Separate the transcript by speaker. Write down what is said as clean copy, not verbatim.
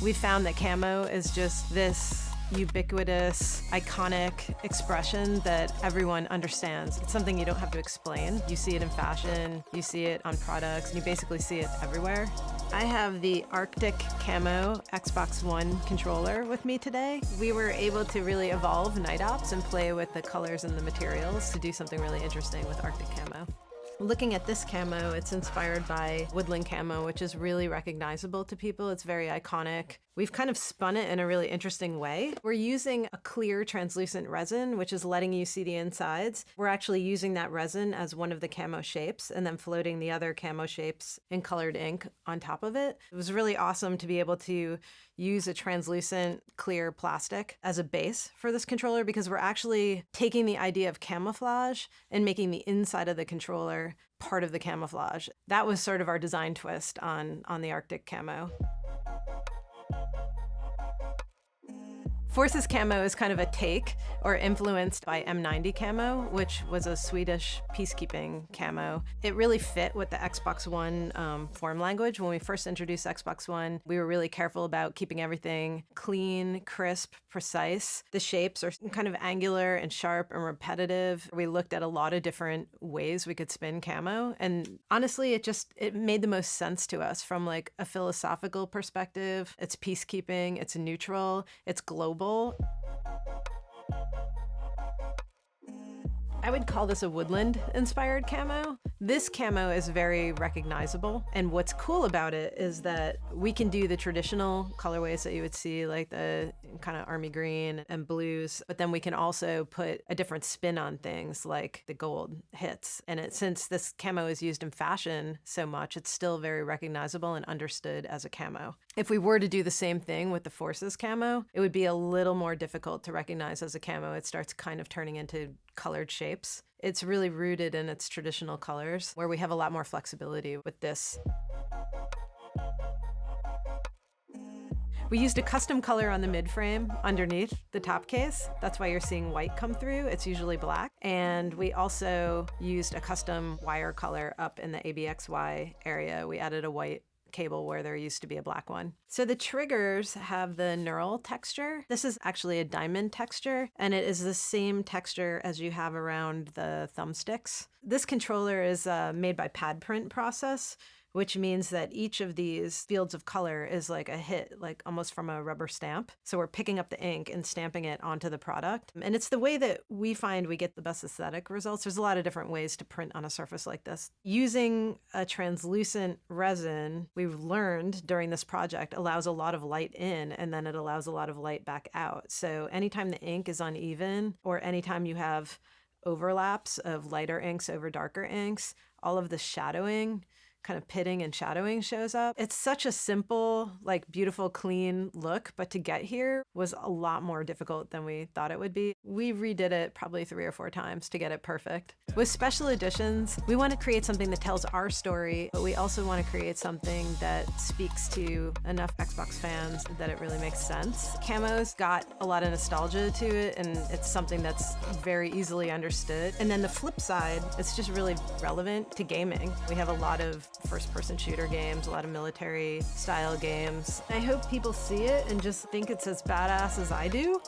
Speaker 1: We found that camo is just this ubiquitous, iconic expression that everyone understands. It's something you don't have to explain. You see it in fashion, you see it on products, and you basically see it everywhere. I have the Arctic Camo Xbox One controller with me today. We were able to really evolve Night Ops and play with the colors and the materials to do something really interesting with Arctic Camo. Looking at this camo, it's inspired by woodland camo, which is really recognizable to people. It's very iconic. We've kind of spun it in a really interesting way. We're using a clear translucent resin, which is letting you see the insides. We're actually using that resin as one of the camo shapes and then floating the other camo shapes in colored ink on top of it. It was really awesome to be able to use a translucent clear plastic as a base for this controller because we're actually taking the idea of camouflage and making the inside of the controller part of the camouflage. That was sort of our design twist on the Arctic Camo. Forces Camo is kind of a take or influenced by M90 Camo, which was a Swedish peacekeeping camo. It really fit with the Xbox One form language. When we first introduced Xbox One, we were really careful about keeping everything clean, crisp, precise. The shapes are kind of angular and sharp and repetitive. We looked at a lot of different ways we could spin camo. And honestly, it made the most sense to us from like a philosophical perspective. It's peacekeeping, it's neutral, it's global. I would call this a woodland-inspired camo. This camo is very recognizable, and what's cool about it is that we can do the traditional colorways that you would see, like the kind of army green and blues, but then we can also put a different spin on things like the gold hits. And since this camo is used in fashion so much, it's still very recognizable and understood as a camo. If we were to do the same thing with the Forces camo, it would be a little more difficult to recognize as a camo. It starts kind of turning into colored shapes. It's really rooted in its traditional colors, where we have a lot more flexibility with this. We used a custom color on the mid-frame underneath the top case. That's why you're seeing white come through. It's usually black. And we also used a custom wire color up in the ABXY area. We added a white cable where there used to be a black one. So the triggers have the knurl texture. This is actually a diamond texture, and it is the same texture as you have around the thumbsticks. This controller is made by pad print process, which means that each of these fields of color is like a hit, like almost from a rubber stamp. So we're picking up the ink and stamping it onto the product. And it's the way that we find we get the best aesthetic results. There's a lot of different ways to print on a surface like this. Using a translucent resin, we've learned during this project, allows a lot of light in, and then it allows a lot of light back out. So anytime the ink is uneven, or anytime you have overlaps of lighter inks over darker inks, all of the shadowing, kind of pitting and shadowing shows up. It's such a simple, like beautiful, clean look, but to get here was a lot more difficult than we thought it would be. We redid it probably 3 or 4 times to get it perfect. With special editions, we want to create something that tells our story, but we also want to create something that speaks to enough Xbox fans that it really makes sense. Camo's got a lot of nostalgia to it, and it's something that's very easily understood. And then the flip side, it's just really relevant to gaming. We have a lot of first-person shooter games, a lot of military-style games. I hope people see it and just think it's as badass as I do.